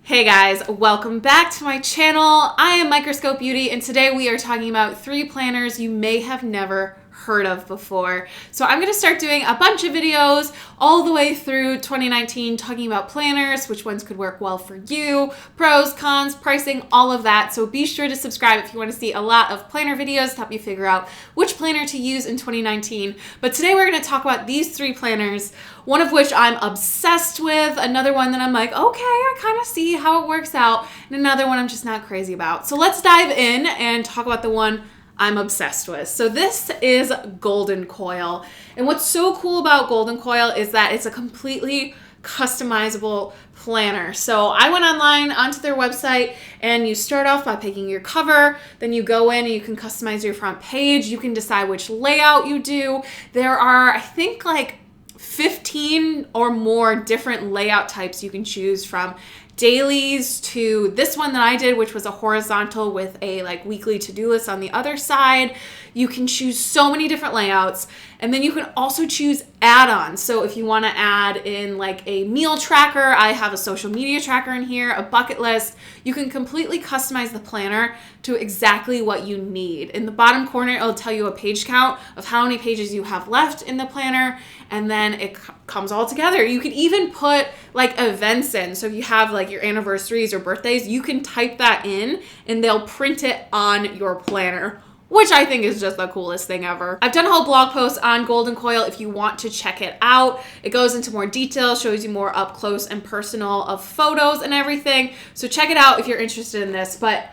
Hey guys, welcome back to my channel. I am Microscope Beauty, and today we are talking about 3 planners you may have never heard of before. So I'm going to start doing a bunch of videos all the way through 2019 talking about planners, which ones could work well for you, pros, cons, pricing, all of that. So be sure to subscribe if you want to see a lot of planner videos to help you figure out which planner to use in 2019. But today we're going to talk about these 3 planners, one of which I'm obsessed with, another one that I'm like, okay, I kind of see how it works out, and another one I'm just not crazy about. So let's dive in and talk about the one I'm obsessed with. So this is Golden Coil. And what's so cool about Golden Coil is that it's a completely customizable planner. So I went online onto their website, and you start off by picking your cover, then you go in and you can customize your front page. You can decide which layout you do. There are, I think, like 15 or more different layout types you can choose from. Dailies to this one that I did, which was a horizontal with a weekly to-do list on the other side. You can choose so many different layouts, and then you can also choose add-ons. So if you want to add in a meal tracker, I have a social media tracker in here, a bucket list. You can completely customize the planner to exactly what you need. In the bottom corner, it'll tell you a page count of how many pages you have left in the planner, and then it comes all together. You could even put events in. So if you have your anniversaries or birthdays, you can type that in and they'll print it on your planner, which I think is just the coolest thing ever. I've done a whole blog post on Golden Coil if you want to check it out. It goes into more detail, shows you more up close and personal of photos and everything. So check it out if you're interested in this. But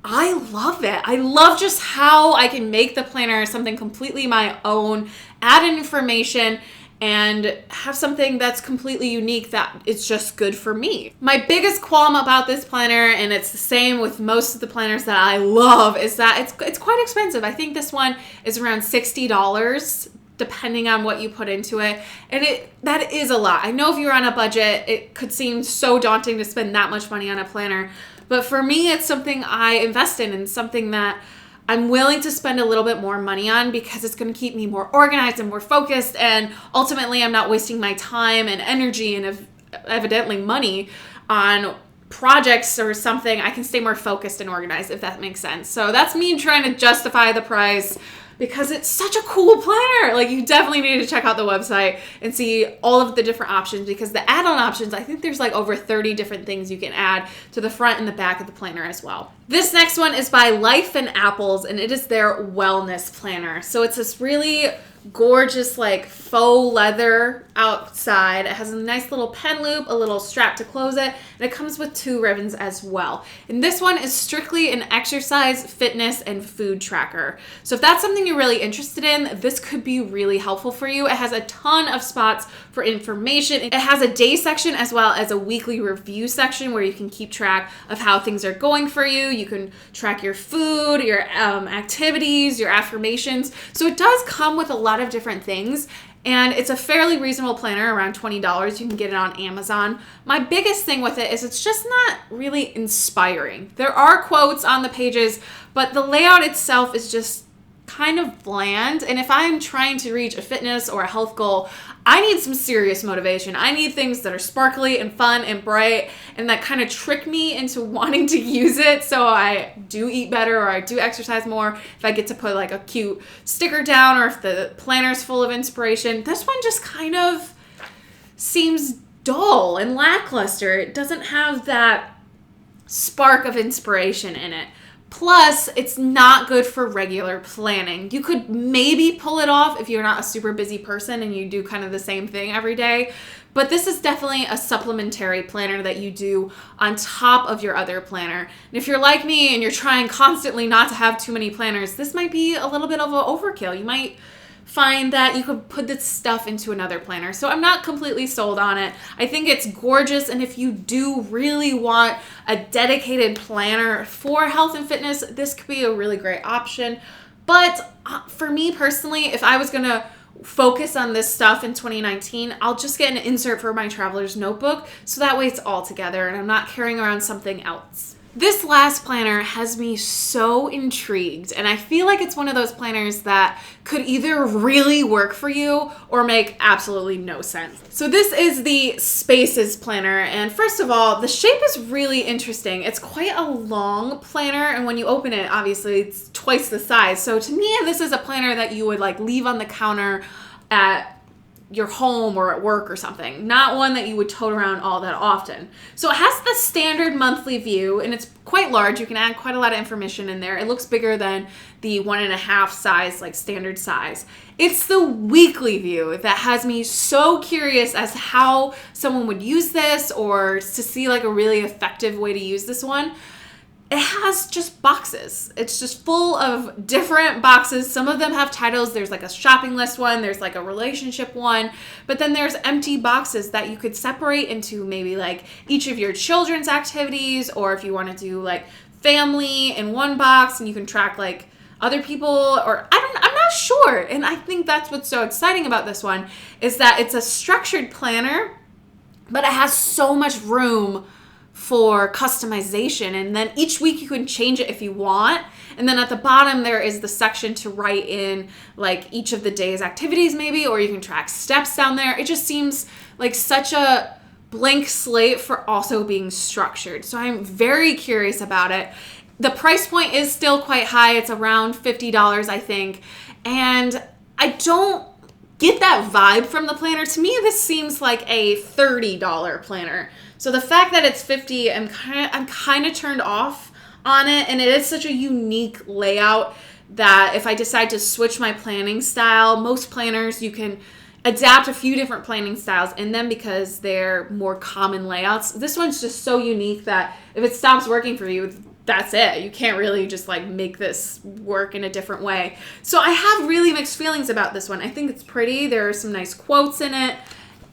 I love it. I love just how I can make the planner something completely my own, add in information, and have something that's completely unique that it's just good for me. My biggest qualm about this planner, and it's the same with most of the planners that I love, is that it's quite expensive. I think this one is around $60 depending on what you put into it, and that is a lot. I know if you're on a budget, it could seem so daunting to spend that much money on a planner, but for me, it's something I invest in and something that I'm willing to spend a little bit more money on because it's going to keep me more organized and more focused, and ultimately I'm not wasting my time and energy and evidently money on projects or something. I can stay more focused and organized, if that makes sense. So that's me trying to justify the price because it's such a cool planner. You definitely need to check out the website and see all of the different options, because the add-on options, I think there's over 30 different things you can add to the front and the back of the planner as well. This next one is by Life and Apples, and it is their wellness planner. So it's this really gorgeous faux leather outside. It has a nice little pen loop, a little strap to close it, and it comes with 2 ribbons as well. And this one is strictly an exercise, fitness, and food tracker. So if that's something you're really interested in, this could be really helpful for you. It has a ton of spots for information. It has a day section as well as a weekly review section where you can keep track of how things are going for you. You can track your food, your activities, your affirmations. So it does come with a lot of different things, and it's a fairly reasonable planner, around $20. You can get it on Amazon. My biggest thing with it is it's just not really inspiring. There are quotes on the pages, but the layout itself is just kind of bland. And if I'm trying to reach a fitness or a health goal, I need some serious motivation. I need things that are sparkly and fun and bright and that kind of trick me into wanting to use it so I do eat better or I do exercise more. If I get to put a cute sticker down, or if the planner's full of inspiration. This one just kind of seems dull and lackluster. It doesn't have that spark of inspiration in it. Plus, it's not good for regular planning. You could maybe pull it off if you're not a super busy person and you do kind of the same thing every day. But this is definitely a supplementary planner that you do on top of your other planner. And if you're like me and you're trying constantly not to have too many planners, this might be a little bit of an overkill. You might find that you could put this stuff into another planner. So I'm not completely sold on it. I think it's gorgeous, and if you do really want a dedicated planner for health and fitness, this could be a really great option. But for me personally, if I was gonna focus on this stuff in 2019, I'll just get an insert for my traveler's notebook, so that way it's all together and I'm not carrying around something else. This last planner has me so intrigued, and I feel like it's one of those planners that could either really work for you or make absolutely no sense. So this is the Spaces planner, and first of all, the shape is really interesting. It's quite a long planner, and when you open it, obviously it's twice the size. So to me, this is a planner that you would like leave on the counter at your home or at work or something, not one that you would tote around all that often. So it has the standard monthly view, and it's quite large. You can add quite a lot of information in there. It looks bigger than the 1.5 size, like standard size. It's the weekly view that has me so curious as to how someone would use this, or to see like a really effective way to use this one. It has just boxes. It's just full of different boxes. Some of them have titles. There's like a shopping list one, there's like a relationship one, but then there's empty boxes that you could separate into maybe like each of your children's activities, or if you want to do like family in one box and you can track like other people, or I'm not sure. And I think that's what's so exciting about this one, is that it's a structured planner, but it has so much room for customization, and then each week you can change it if you want. And then at the bottom there is the section to write in like each of the day's activities maybe, or you can track steps down there. It just seems like such a blank slate for also being structured. So I'm very curious about it. The price point is still quite high. It's around $50, I think. And I don't get that vibe from the planner. To me, this seems like a $30 planner. So the fact that it's $50, I'm kind of turned off on it, and it is such a unique layout that if I decide to switch my planning style, most planners you can adapt a few different planning styles in them because they're more common layouts. This one's just so unique that if it stops working for you, that's it. You can't really just like make this work in a different way. So I have really mixed feelings about this one. I think it's pretty. There are some nice quotes in it,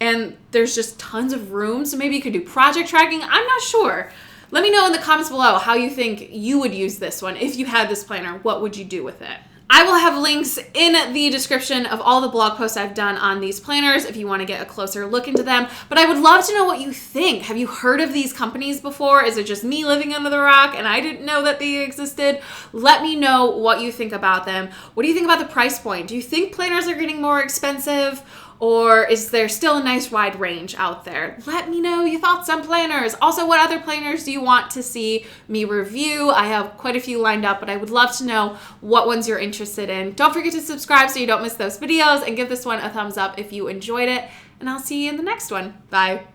and there's just tons of room. So maybe you could do project tracking. I'm not sure. Let me know in the comments below how you think you would use this one. If you had this planner, what would you do with it? I will have links in the description of all the blog posts I've done on these planners if you want to get a closer look into them. But I would love to know what you think. Have you heard of these companies before? Is it just me living under the rock and I didn't know that they existed? Let me know what you think about them. What do you think about the price point? Do you think planners are getting more expensive? Or is there still a nice wide range out there? Let me know your thoughts on planners. Also, what other planners do you want to see me review? I have quite a few lined up, but I would love to know what ones you're interested in. Don't forget to subscribe so you don't miss those videos, and give this one a thumbs up if you enjoyed it. And I'll see you in the next one. Bye.